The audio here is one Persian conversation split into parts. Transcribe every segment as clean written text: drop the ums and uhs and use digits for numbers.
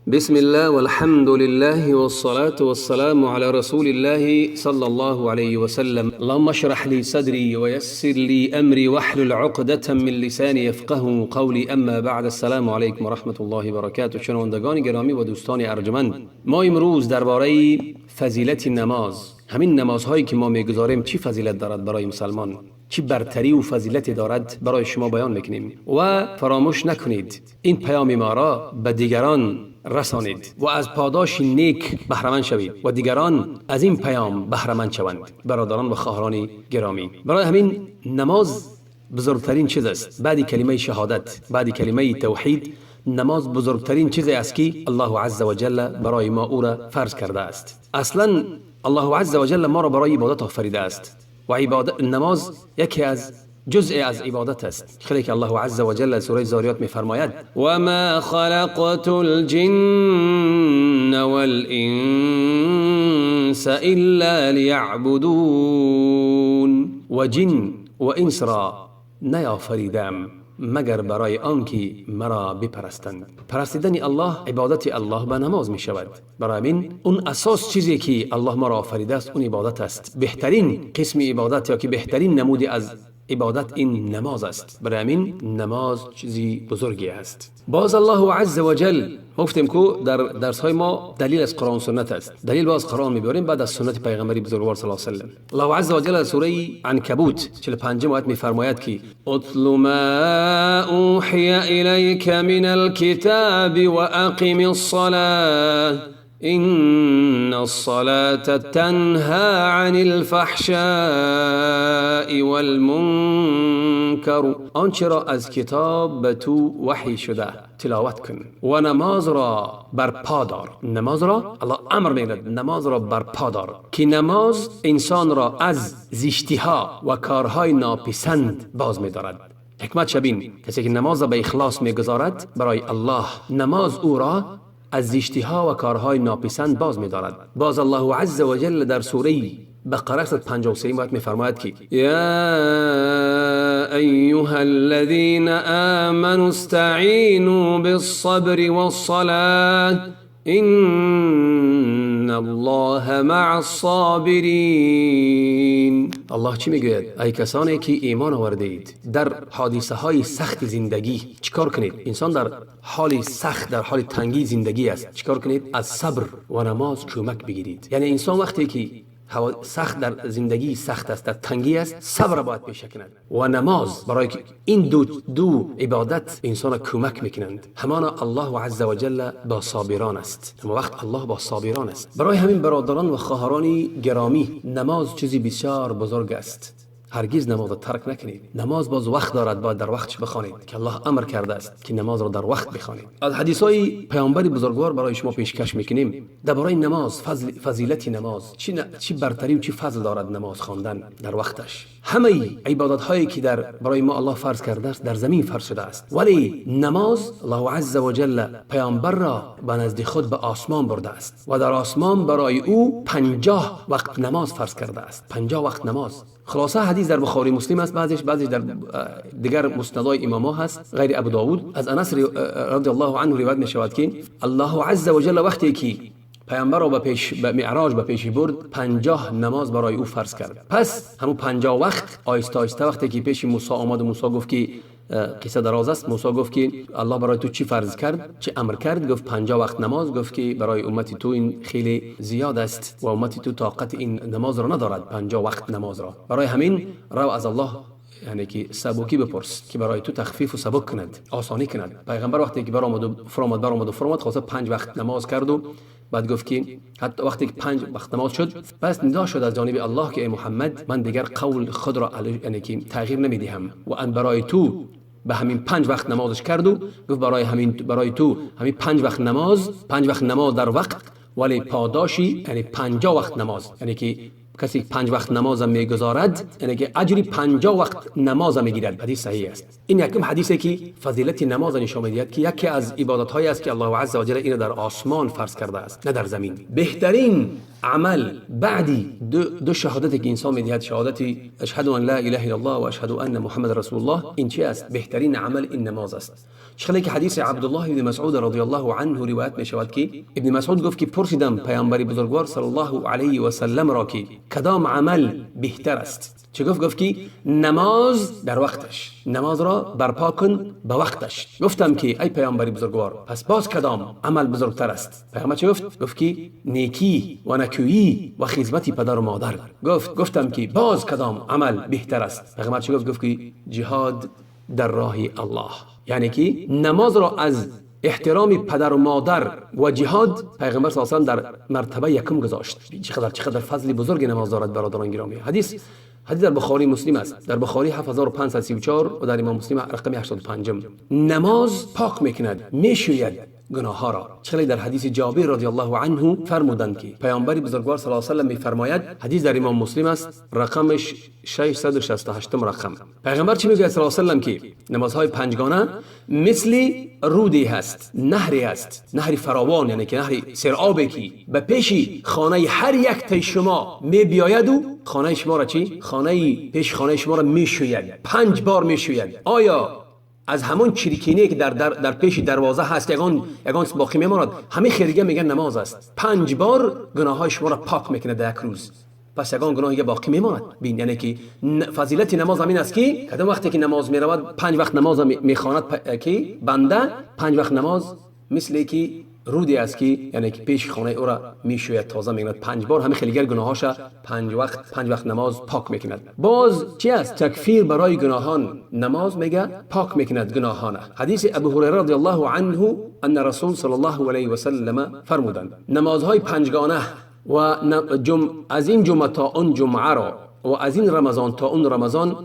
بسم الله والحمد لله والصلاة والسلام على رسول الله صلى الله عليه وسلم. اللهم اشرح لي صدري ويسر لي أمري واحلل عقدة من لساني يفقه قولي. اما بعد، السلام علیکم و رحمت الله و برکاته. شنوندگان گرامی و دوستان ارجمند، ما امروز درباره فضیلت نماز، همین نمازهایی که ما میگذاریم چی فضیلت دارد برای مسلمان، چی برتری و فضیلتی دارد برای شما بیان میکنیم. و فراموش نکنید این پیام ما را به دیگران رسانید و از پاداش نیک بهره مند شوید و دیگران از این پیام بهره مند شوند. برادران و خواهران گرامی، برای همین نماز بزرگترین چیز است. بعد کلمه شهادت، بعد کلمه توحید، نماز بزرگترین چیزی است که الله عز و جل برای ما او را فرض کرده است. اصلا الله عز و جل ما را برای عبادت آفریده است و عبادت نماز یکی از جزء از عبادت است. خیلی که الله عز و جل سوره زاریات می فرماید و ما خلقت الجن والانس الا لیعبدون، و جن و انس را نیافریدم مگر برای آنکه مرا بپرستند. پرستیدن الله، عبادت الله به نماز می شود. برای این اون اساس چیزی که الله ما را آفریده است اون عبادت است. بهترین قسم عبادت یا که بهترین نمودی از عبادت این نماز است. برای همین نماز چیزی بزرگی است. باز الله عز و جل گفتیم که در درس های ما دلیل از قرآن و سنت است. دلیل باز قرآن میبریم، بعد از سنت پیغمبری بزرگوار صلی الله علیه و سلم. الله عز و جل سوره عنکبوت 45 آیه میفرماید که اتل ما اوحی الیک من الكتاب و اقم الصلاة إن الصلاة تنهى عن الفحشاء والمنكر. آنچه را از کتاب به تو وحی شده تلاوت کن و نماز را برپا دار. نماز را الله امر می‌کند، نماز را برپا دار، که نماز انسان را از زشتی‌ها و کارهای ناپسند باز می‌دارد. حکمت شبین، کسی که نماز را به اخلاص می‌گذارد برای الله، نماز او را از زشتی‌ها و کارهای ناپسند باز می‌دارد. باز الله عز و جل در سوره بقره 53 آیه می‌فرماید که یا ایها الذین آمنوا استعینوا بالصبر والصلاة ان الله مع الصابرین. الله چی میگوید؟ ای کسانی که ایمان آوردید، در حادثه های سخت زندگی چیکار کنید؟ انسان در حال سخت، در حال تنگی زندگی است، چیکار کنید؟ از صبر و نماز کمک بگیرید. یعنی انسان وقتی که سخت در زندگی سخت است، در تنگی است، صبر باید پیشه کند و نماز، برای که این دو عبادت انسان کمک میکنند. همان الله عز و جل با صابران است، اما وقت الله با صابران است. برای همین برادران و خواهران گرامی، نماز چیزی بسیار بزرگ است. هرگز نماز را ترک نکنید. نماز باز وقت دارد، باید در وقتش بخوانید که الله امر کرده است که نماز را در وقت بخوانید. از حدیث های پیامبر بزرگوار برای شما پیشکش میکنیم درباره نماز، فضیلت نماز، چی برتری و چی فضل دارد نماز خواندن در وقتش. همه عبادت هایی که برای ما الله فرض کرده است در زمین فرض شده است، ولی نماز الله عز و جل پیامبر را به نزد خود به آسمان برده است و در آسمان برای او 50 وقت نماز فرض کرده است. 50 وقت نماز. خلاصه حدیث در بخاری مسلم است، بعضیش در دیگر مسندای اماما هست غیر ابو داود. از انس رضی الله عنه روایت می شود که الله عز و جل وقتی که پیامبر را به معراج به پیش برد، 50 نماز برای او فرض کرد. پس همون 50 وقت آیسته آیسته وقتی که پیش موسی آمد و موسی گفت که قصه دراز است، موسی گفت که الله برای تو چی فرض کرد، چه امر کرد؟ گفت 50 وقت نماز. گفت که برای امت تو این خیلی زیاد است و امت تو طاقت این نماز را ندارد، 50 وقت نماز را. برای همین رو از الله یعنی که سبکی بپرس که برای تو تخفیف و سبک کند، آسانی کند. پیغمبر وقتی که برآمد و فرمود خاصه 5 وقت نماز کرد و بعد گفت که حتی وقتی که 5 وقت نماز شد، پس ندا شد از جانب الله که ای محمد، من دیگر قول خود را یعنی که تغییر نمیدهم و ان برای تو به همین 5 وقت نمازش کرد و گفت برای تو همین 5 وقت نماز در وقت، ولی پاداشی یعنی 50 وقت نماز. یعنی که کسی 5 وقت نماز میگذارد یعنی که اجری 50 وقت نماز میگیرد. حدیث صحیح است. این یکم حدیثی که فضیلت نماز نشان میدهد که یکی از عبادت هایی است که الله عز و جل این در آسمان فرض کرده است، نه در زمین. بهترین عمل بعدی دو شهادتی که انسان میدهد، شهادتی اشهد ان لا اله الا الله و اشهد ان محمد رسول الله، این چی است؟ بهترین عمل این نماز است. چخلی که حدیث عبدالله ابن مسعود رضی الله عنه روایت می شود که ابن مسعود گفت که پرسیدم پیامبر بزرگوار صلی الله علیه و سلم را که کدام عمل بهتر است؟ چه گفت که نماز در وقتش، نماز را برپا کن به وقتش. گفتم که ای پیامبر بزرگوار پس باز کدام عمل بزرگتر است؟ پیامبر چه گفت که نیکی و نکویی و خدمت پدر و مادر. گفتم که باز کدام عمل بهتر است؟ پیامبر چه گفت که جهاد در راه الله. یعنی که نماز را از احترام پدر و مادر و جهاد پیغمبر صلی الله علیه و سلم در مرتبه یکم گذاشت. چقدر فضل بزرگ نماز دارد برادران گرامی. حدیث در بخاری مسلم است، در بخاری 7534 و در امام مسلم رقم 85. نماز پاک میکند، میشوید گناه ها را. چخلی در حدیث جابر رضی الله عنه فرمودند که پیامبر بزرگوار صلی الله علیه و سلم میفرماید، حدیث در امام مسلم است رقمش 668 رقم. پیغمبر چی میگه صلی الله علیه و سلم که نمازهای پنجگانه مثل رودی هست، نهری است، نهری فراوان، یعنی که نهری سرآبی که به پیش خانه هر یک تا شما می بیاید و خانه شما را چی؟ پیش خانه شما را میشوید، 5 بار میشوید. آیا از همون چریکینه که در پیش دروازه هست یگان باقی میماند، همه خیرگه میگن نماز است. 5 بار گناه های شما را پاک میکنه در یک روز، پس یگان گناهی باقی میماند. بین یعنی که فضیلت نماز همین است که کدام وقتی که نماز میرود 5 وقت نماز میخواند که بنده 5 وقت نماز مثل که رودی است که یعنی که پیش خانه او را میشوید، تازه میکند 5 بار، همه خیلیگر گناهاش 5 وقت نماز پاک میکند. باز چی است؟ تکفیر برای گناهان. نماز میگه پاک میکند گناهان. حدیث ابو هریره رضی الله عنه ان رسول صلی الله علیه و سلم فرمودند نمازهای پنجگانه و از این جمعه تا اون جمعه را و از این رمضان تا اون رمضان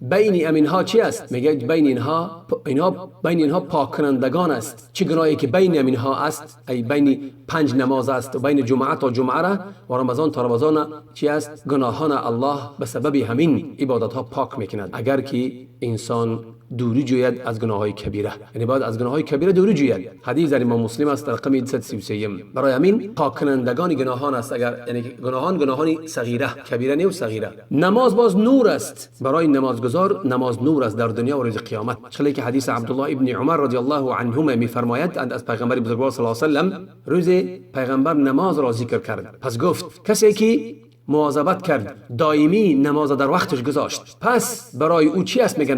بین امینها چی است؟ میگه بین اینها پاک کنندگان است. چه گناهی که بین امینها است؟ ای بین 5 نماز است و بین جمعه تا جمعه را و رمضان تا رمضان چی است؟ گناهان الله به سبب همین عبادت ها پاک میکند. اگر که انسان دوری جوید از گناههای کبیره، یعنی باید از گناههای کبیره دوری جوید. حدیث در امام مسلم است رقم 133. برای همین پاک کنندگان گناهان است. اگر یعنی گناهان صغیره، کبیره نه و صغیره. نماز باز نور است برای نمازگزار. نماز نور است در دنیا و روز قیامت. چون که حدیث عبدالله ابن عمر رضی الله عنهما میفرماید از پیغمبر بزرگوار صلی الله علیه و سلم روز پیغمبر نماز را ذکر کرد. پس گفت کسی که مواظبت کرد، دائمی نماز در وقتش گذاشت، پس برای او چی است؟ میگه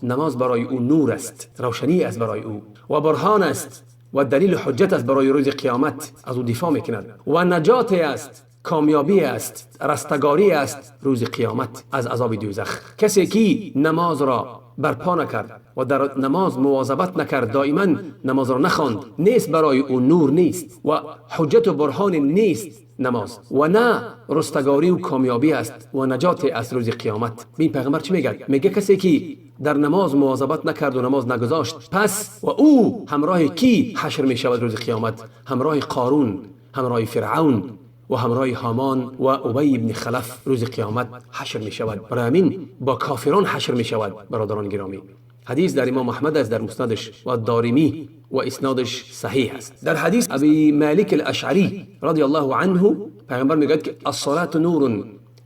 نماز برای او نور است، روشنی است برای او و برهان است و دلیل حجت است برای روز قیامت. از او دفاع میکند و نجات است، کامیابی است، رستگاری است روز قیامت از عذاب دوزخ. کسی که نماز را برپا نکرد و در نماز مواظبت نکرد، دائما نماز را نخواند، نیست برای او نور نیست و حجت و برهان نیست نماز، و نه رستگاری و کامیابی است و نجات از روز قیامت. این پیغمبر چی میگه کسی که در نماز مواظبت نکرد و نماز نگذاشت، پس و او همراه کی حشر می شود روز قیامت؟ همراه قارون، همراه فرعون و همراه هامان و ابی ابن خلف روز قیامت حشر می شود. برای همین با کافران حشر می شود. برادران گرامی، حدیث در امام احمد است در مسندش و دارمی و اسنادش صحیح است. در حدیث ابی مالک الاشعری رضی الله عنه پیغمبر میگه که الصلاة نور.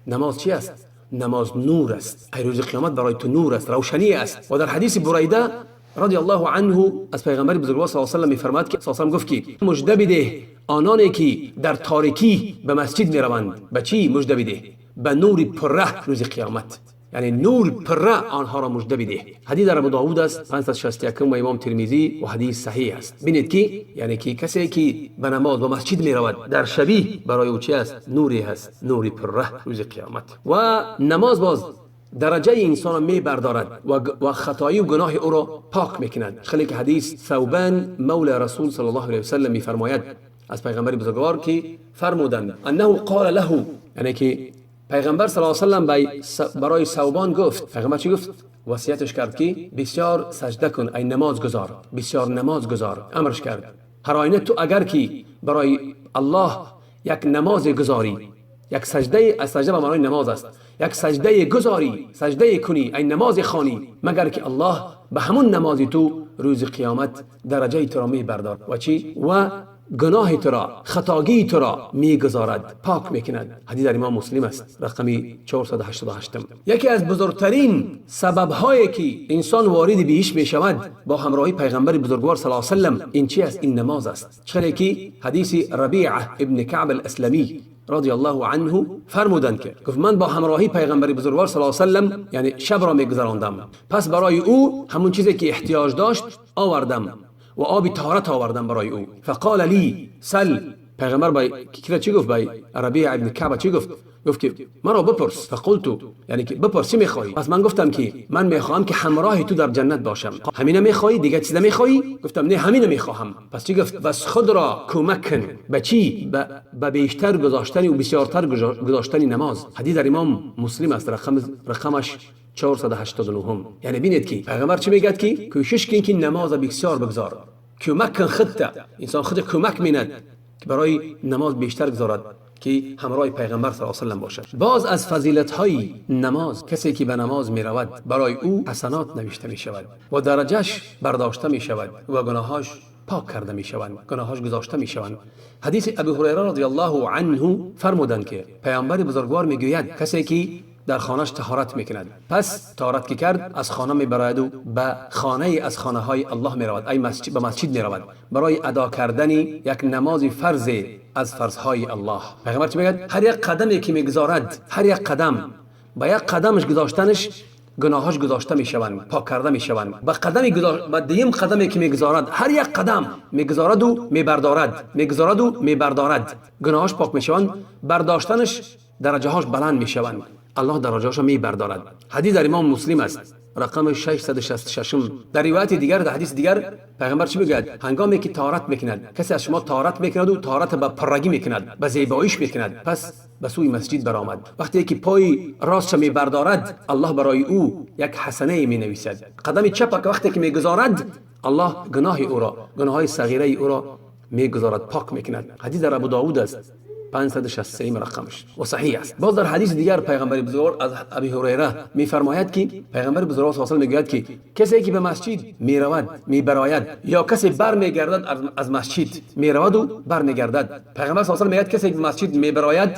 نماز چی است؟ نماز نور است. ای روز قیامت برای تو نور است، روشنی است. و در حدیث بریده رضی الله عنه از پیغمبر بزرگوار صلی الله علیه و سلم میفرماد که صلی الله علیه و سلم گفت که مژده بده آنانی که در تاریکی به مسجد میروند. به چی مژده بده؟ به نور پره روز قیامت، یعنی نور پره آنها را مژده بده. حدیث در ابو داود است 561 و امام ترمذی و حدیث صحیح است. ببینید که یعنی که کسی که به نماز و مسجد می رود در شبیه برای او چی است؟ نوری هست، نوری پره روز قیامت. و نماز باز درجه انسان می بردارد و خطایی و گناه او را پاک میکند. خیلی که حدیث ثوبان مولى رسول صلی الله علیه و سلم میفرماید از پیغمبر بزرگوار که فرمودند انه قال له، یعنی که پیغمبر صلی الله علیه و سلم برای ثوبان گفت. پیغمبر چی گفت؟ وصیتش کرد که بسیار سجده کن ای نماز گزار، بسیار نماز گزار. امرش کرد هر آینه تو اگر که برای الله یک نماز گزاری، یک سجده، از سجده به معنای نماز است، یک سجده گزاری، سجده کنی ای نماز خوانی، مگر که الله به همون نماز تو روز قیامت درجه تو را می بردار و چی؟ و گناه تو را، خطاگی تو را میگذارد، پاک میکند. حدیث در امام مسلم است، رقمی 488. یکی از بزرگترین سبب هایی که انسان وارد بهش میشود با همراهی پیغمبر بزرگوار صلی الله علیه و سلم این چی است؟ این نماز است. چرا که حدیث ربیعه ابن کعب الاسلمی رضی الله عنه فرمودند که گفت من با همراهی پیغمبر بزرگوار صلی الله علیه و سلم یعنی شب را میگذراندم، پس برای او همون چیزی که احتیاج داشت آوردم و آب طهارت آوردم برای او. فقال لی سل، پیغمبر بای کی چی گفت؟ بای ربیع ابن کعب چی گفت؟ گفت که مرا بپرس. فقلت یعنی که بپرس چی میخوای؟ پس من گفتم که من میخواهم که همراه تو در جنت باشم. همینه میخوای؟ دیگه چیز نمیخوای؟ گفتم نه همینه میخواهم. پس چی گفت؟ بس خود را کمک کن. به چی؟ به بیشتر گذاشتن و بسیارتر گذاشتن نماز. حدیث در امام مسلم است، رقمش 489. یعنی ببینید که پیغمبر چی میگه که کوشش کن که نماز بسیار بگذار. کمک کن خودت. انسان خود کمک میند که برای نماز بیشتر گذارد که همراه پیغمبر صلی الله علیه و سلم باشد. باز از فضیلت های نماز، کسی که به نماز می رود برای او حسنات نوشته می شود و درجهش برداشته می شود و گناهاش پاک کرده می شوند، گناهاش گذاشته می شوند. حدیث ابی هریره رضی الله عنه فرمودند که پیامبر بزرگوار می گوید کسی که در خانهش طهارت میکند، پس طهارت که کرد از خانه میبرد و به خانه از خانه های الله میرود، ای مسجد، به مسجد میرود برای ادا کردن یک نماز فرض از فرضهای الله. پیغمبر چی میگه؟ هر یک قدمی که میگذارد، هر یک قدم با یک قدمش گذاشتنش گناهاش گذاشته میشوند، پاک کرده میشوند. با قدمی با دیم قدمی که میگذارد، هر یک قدم میگذارد و میبردارد، میگذارد و میبردارد، گناهاش پاک میشوند، برداشتنش درجه هاش بلند میشوند، الله درجه‌اش می بردارد. حدیث در امام مسلم است، رقم 666. در روایت دیگر، در حدیث دیگر پیغمبر چی میگوید؟ هنگامی که طهارت میکند، کسی از شما طهارت میکند و طهارت به پرگی میکند، به زیباییش میکند، پس به سوی مسجد برآمد. وقتی که پای راستش می بردارد، الله برای او یک حسنه می نویسد. قدم چپ که وقتی که میگذارد، الله گناه او را، گناههای صغیره او را میگذارد، پاک میکند. حدیث در ابو داوود است، 563 رقمش و صحیح است. باز در حدیث دیگر پیغمبر بزرگوار از ابی هریره میفرماید که پیغمبر بزرگوار صلی الله علیه و آله میگوید که کسی که به مسجد میرود میبراید یا کسی برمیگردد از مسجد میرود و برمیگردد، پیغمبر صلی الله علیه و آله میگوید کسی که به مسجد میبراید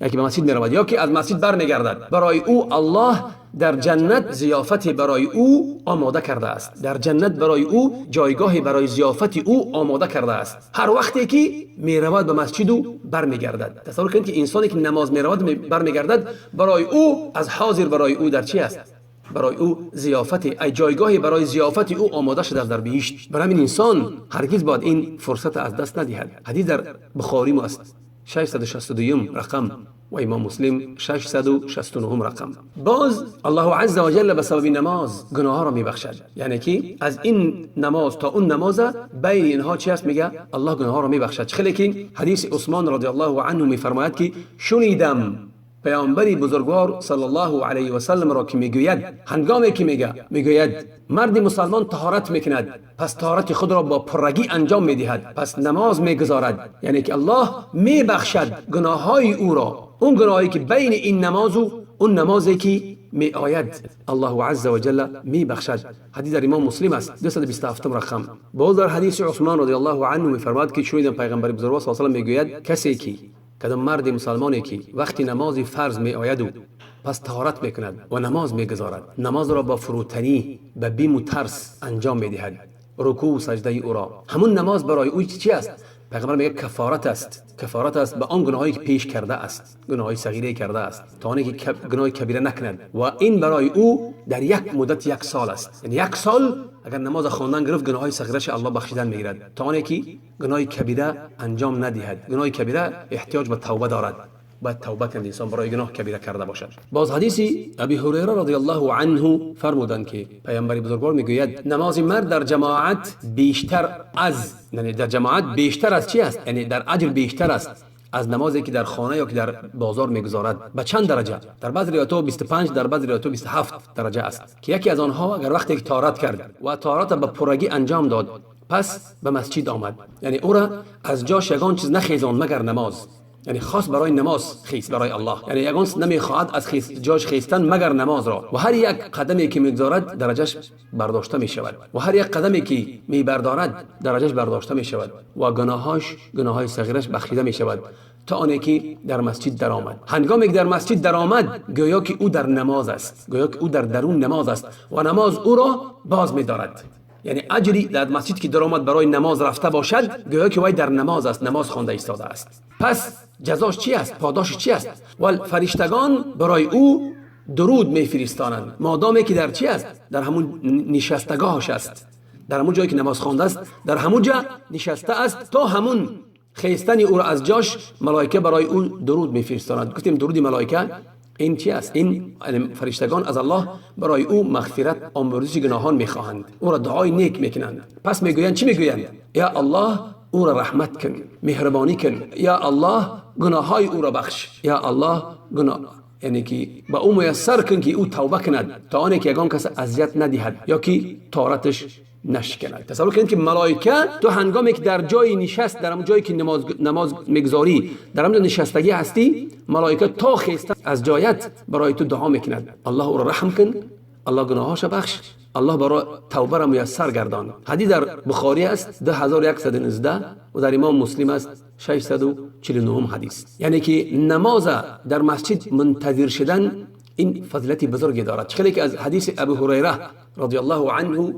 یا که به مسجد میرود یا که از مسجد برمیگردد، برای او الله در جنت ضیافتی برای او آماده کرده است. در جنت برای او جایگاهی برای ضیافت او آماده کرده است هر وقتی که میرود به مسجد و برمیگردد. تصور کنید که انسانی که نماز میرود برمیگردد، برای او از حاضر برای او در چی است؟ برای او ضیافتی، ای جایگاهی برای ضیافت او آماده شده در بهشت. برای این انسان هرگز باید این فرصت از دست ندهد. حدیث در بخاری است، 662 رقم و امام مسلم 669 رقم. باز الله عز و جل به سبب نماز گناه ها را میبخشد. یعنی که از این نماز تا اون نماز بین اینها چی است؟ میگه الله گناه ها را میبخشد. خیلی که حدیث عثمان رضی الله عنه میفرماید که شنیدم پیامبری بزرگوار صلی الله علیه و سلم را که میگوید، هنگامی که میگوید مرد مسلمان طهارت میکند، پس طهارت خود را با پرگی انجام میدهد، پس نماز میگذارد، یعنی که الله میبخشد گناههای او را، اون گناهی که بین این نماز و اون نمازی که می آید الله عز و جل می بخشد. حدیث در امام مسلم است، 227 رقم. باز در حدیث عثمان رضی الله عنه میفرماید که شنیدم پیغمبر بزرگوار صلی الله علیه و آله میگوید کسی که کدام مرد مسلمانی که وقتی نماز فرض می آید و پس طهارت میکند و نماز میگذارد، نماز را با فروتنی به بیم و ترس انجام میدهد، رکوع و سجده او را، همون نماز برای او چی است؟ پیغمبر میگه کفارت است به آن گناهایی که پیش کرده است، گناههای صغیره کرده است، تا آنی که گناه کبیره نکند، و این برای او در یک مدت 1 سال است. یعنی 1 سال اگر نماز خواندن گرفت گناههای صغیره‌اش الله بخشیدن میگیرد، تا آنی که گناه کبیره انجام ندهد. گناه کبیره احتیاج به توبه دارد، باید توبه کنه انسان برای گناه کبیره کرده باشد. باز حدیث ابی هریره رضی الله عنه فرمودند که پیامبر بزرگوار میگوید نماز مرد در جماعت بیشتر از، یعنی در جماعت بیشتر از چی است؟ یعنی در اجر بیشتر است از نمازی که در خانه یا که در بازار میگذارد. به چند درجه؟ در بعض روایت‌ها 25، در بعض روایت‌ها 27 درجه است که یکی از آنها اگر وقتی که طهارت کرد و طهارت به پرگی انجام داد، پس به مسجد آمد، یعنی او را از جاش یگان چیز نخیزاند مگر نماز، یعنی خاص برای نماز خیست برای الله، یعنی یگان نمیخواهد از جاش خیستن مگر نماز را، و هر یک قدمی که میگذارد درجهش برداشته می شود و هر یک قدمی که میبردارد درجهش برداشته می شود و گناههای صغیرش بخشیده می شود تا آنی که در مسجد درآمد. هنگامی که در مسجد درآمد گویا که او در نماز است، گویا که او در درون نماز است و نماز او را باز می‌دارد. یعنی اجری در مسجد که درآمد برای نماز رفته باشد گویا که وی در نماز است، نماز خوانده ایستاده است. پس جزاش چی است؟ پاداشش چی است؟ ول فرشتگان برای او درود میفرستانند مادامی که در چی است؟ در همون نشستگاهش است، در همون جایی که نماز خوانده است، در همون جا نشسته است تا همون خیستن او را از جاش ملائکه برای او درود میفرستانند. گفتیم درود ملائکه این چی است؟ این فرشتگان از الله برای او مغفرت، آمرزش گناهان میخواهند، او را دعای نیک میکنند. پس میگویند چی میگویند؟ یا الله او را رحمت کن، مهربانی کن، یا الله گناههای او را بخش، یا الله گناه، یعنی که با او میسر کن که او توبه کند تا آنی که یگان کس اذیت ندهد یا که طهارتش نشکند. تصور کنید که ملائکه تو هنگامی که در جای نشست، در همون جایی که نماز میگذاری، در همون نشستگی هستی، ملائکه تا خیستن از جایت برای تو دعا میکند، الله او را رحم کن، الله گناهاش بخش، الله برای توبه را میسر گردان. حدیث در بخاری است 2119 و در امام مسلم است 649 حدیث. یعنی که نماز در مسجد منتظر شدن این فضیلتی بزرگی دارد. خیلی که از حدیث ابو هریره رضی الله عنه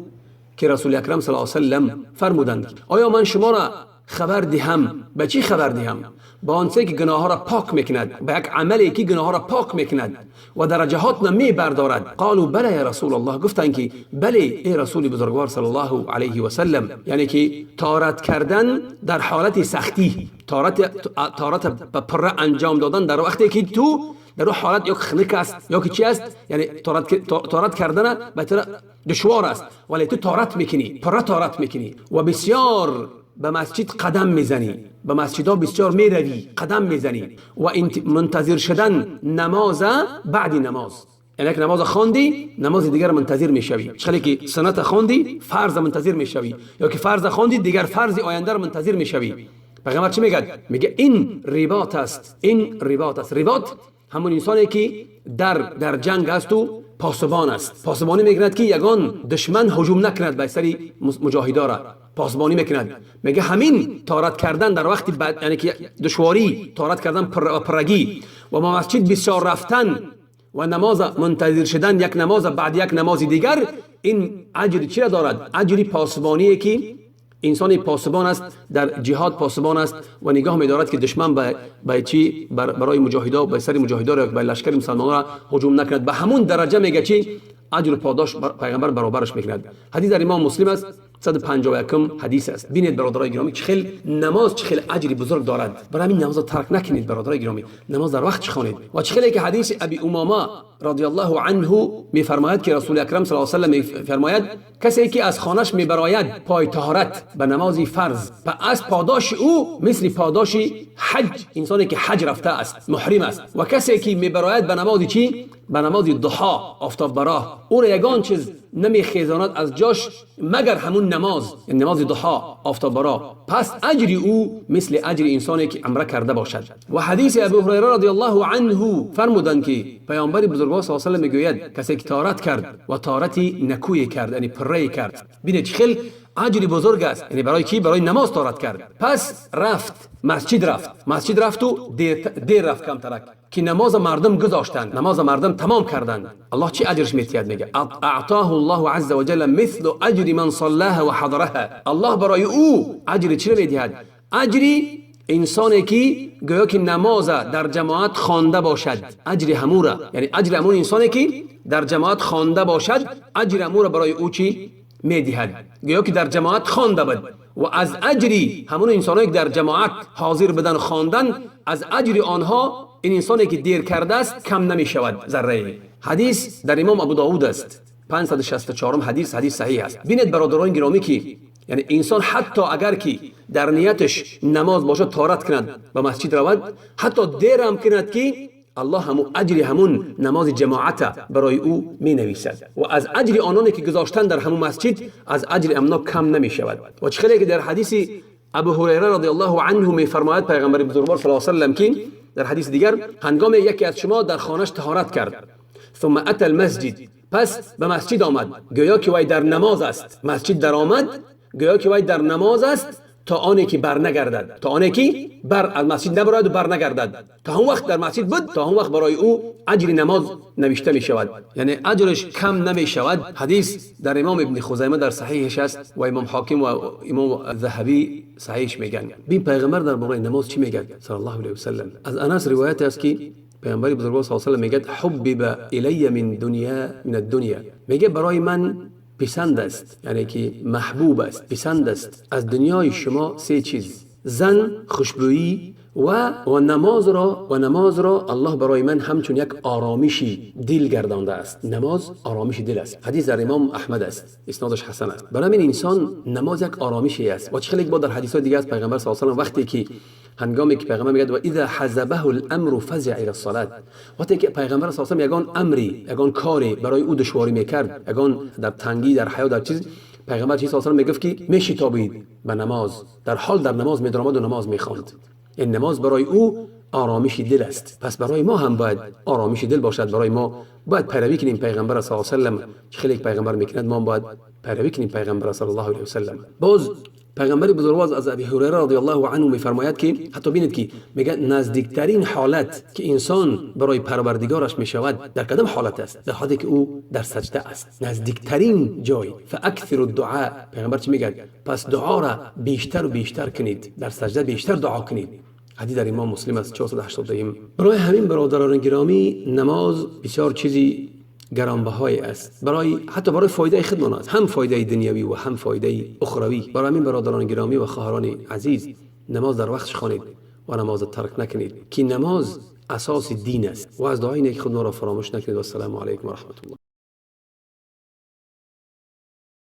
که رسول اکرم صلی الله علیه و سلم فرمودند آیا من شما را خبر دهم؟ به چی خبر دهم؟ با آنچه که گناه ها را پاک میکند، به یک عملی که گناه ها را پاک میکند و درجات را میبردارد. قالوا بله یا رسول الله، گفتند که بله ای رسول بزرگوار صلی الله علیه و سلم. یعنی که طهارت کردن در حالت سختی، طهارت به پره انجام دادن در وقتی که تو در حالت یک خنک است یا که چی است، یعنی طهارت کردن بهتر دشوار است، ولی تو طهارت میکنی، پره طهارت میکنی و بسیار به مسجد قدم میزنی، به مسجدها بسیار میروی، قدم میزنی و منتظر شدن نماز بعد نماز، یعنی یک نماز خواندی نماز دیگر منتظر میشوی، خیلی که سنت خواندی فرض منتظر میشوی، یا که فرض خواندی دیگر فرض آینده را منتظر میشوی. پیغمبر چی میگه؟ میگه این رباط است، این رباط است. رباط همون انسانی که در جنگ است و پاسبان است. پاسبانی میکند که یگان دشمن هجوم نکند به سر مجاهدا را، پاسبانی میکند. میگه همین طهارت کردن در وقت بعد، یعنی که دشواری طهارت کردن پرگی و با مسجد بسیار رفتن و نماز منتظر شدن، یک نماز بعد یک نماز دیگر، این اجر چی دارد؟ اجری پاسبانی که انسان پاسبان است، در جهاد پاسبان است و نگاه می‌دارد که دشمن به چی برای مجاهدا، به سر مجاهدا یا به لشکر مسلمانان هجوم نکند. به همون درجه میگه چی اجر و پاداش پیغمبر برابرش میکند. حدیث در امام مسلم است 151 حدیث است. ببینید برادرای گرامی چه نماز چه اجری بزرگ دارد. برای همین نماز ترک نکنید برادرای گرامی، نماز در وقت خوانید. و چه که حدیث ابی امامه رضی الله عنه میفرماید که رسول اکرم صلی الله علیه و سلم میفرماید کسی که از خانه‌اش میبراید پای طهارت به نماز فرض، پس پاداش او مثل پاداش حج، انسانی که حج رفته است، محرم است. و کسی که میبراید به نماز چی؟ به نماز ضحی، آفتاب براه، او را یگان چیز نمیخیزاند از جاش مگر همون نماز، نماز ضحی، آفتاب براه، پس اجری او مثل اجر انسانی که عمره کرده باشد. و حدیث ابو هریره رضی الله عنه فرمودند که پیامبر بزرگوار صلی الله علیه و آله میگوید کسی که طهارت کرد و طهارتی نکوی کرد، یعنی پره کرد، ببینید چه اجری بزرگ است. یعنی برای کی؟ برای نماز طهارت کرد. پس رفت مسجد رفت و دیر رفت کم ترک که نماز مردم گذاشتند، نماز مردم تمام کردند. الله چی اجرش میتید؟ میگه اعطاه الله عز وجل مثل اجر من صلاها و حضرها. الله برای او اجر چی میدهد؟ اجری انسانی که گویا که نماز در جماعت خوانده باشد، اجر همورا، یعنی اجر همون انسانی که در جماعت خوانده باشد، اجر همورا برای او چی میدهد؟ گویا که در جماعت خوانده بود و از اجری همون انسانی که در جماعت حاضر بدن خواندن، از اجر آنها این انسانی که دیر کرده است کم نمی شود ذره. حدیث در امام ابو داود است 564 حدیث صحیح است. ببینید برادران گرامی که یعنی انسان حتی اگر که در نیتش نماز باشد طهارت کند به مسجد رود، حتی دیر هم کند که الله همون اجر همون نماز جماعت برای او می نویسد و از اجر آنانی که گذاشتن در همون مسجد از اجر امنا کم نمی شود. و چه که در حدیث ابو هریره رضی الله عنه میفرماید پیغمبر بزرگوار صلی الله علیه و سلم که در حدیث دیگر هنگام یکی از شما در خانهش طهارت کرد ثم اتى المسجد پس به مسجد آمد گویا که وی در نماز است مسجد در آمد گویا که وی در نماز است تا آنی که بر نگردد تا آنی که از مسجد نبرد و بر نگردد تا هم وقت در مسجد بود تا هم وقت برای او اجر نماز نوشته می شود یعنی اجرش کم نمی شود. حدیث در امام ابن خزیمه در صحیحش است و امام حاکم و امام ذهبی صحیحش میگن. بین پیغمبر در مورد نماز چی میگه صلی الله علیه و سلم؟ از انس روایت است که پیامبر بزرگوار صلی الله علیه و سلم میگه حبب الی من الدنیا میگه برای من پسند است یعنی که محبوب است پسند است از دنیای شما سه چیز زن خوشبویی و نماز را الله برای من همچون یک آرامشی دل گردانده است. نماز آرامش دل است. حدیث در امام احمد است اسنادش حسن است. برای من انسان نماز یک آرامشی است و خیلی با در حدیث دیگه از پیغمبر صلی الله علیه و آله وقتی که هنگامی که پیغمبر میگه و اذا حزبه الامر فزع الى الصلاه وقتی که پیغمبر صلی الله علیه و آله یگان امری یگان کاری برای او دشواری میکرد یگان در تنگی در حیا در چیز پیغمبر صلی الله علیه و آله میگفت که میشتابید به نماز در حال در نماز میدرآمد و نماز میخواند. این نماز برای او آرامش دل است. پس برای ما هم باید آرامش دل باشد. برای ما باید پیروی کنیم پیغمبر صلی الله علیه و سلم. خیلی پیغمبر میکند ما باید پیروی کنیم پیغمبر صلی الله علیه و سلم. باز پیغمبر بزرگوار از ابی هریره رضی الله عنه میفرماید که حتی ببینید که میگه نزدیکترین حالت که انسان برای پروردگارش میشود در کدام حالت است؟ در حالی که او در سجده است. نزدیکترین جای. فاکثر الدعاء پیغمبر چی میگه؟ پس دعا را بیشتر و بیشتر کنید. در سجده بیشتر دعا کنید. حدیث در امام مسلم است 480. برای همین برادران گرامی نماز بسیار چیزی گرانبهای است حتی برای فایده خودمان است هم فایده دنیوی و هم فایده اخروی. برای همین برادران گرامی و خواهران عزیز نماز در وقتش خوانید و نماز ترک نکنید که نماز اساس دین است و از دعای نیک خود را فراموش نکنید. و السلام علیکم و رحمت الله.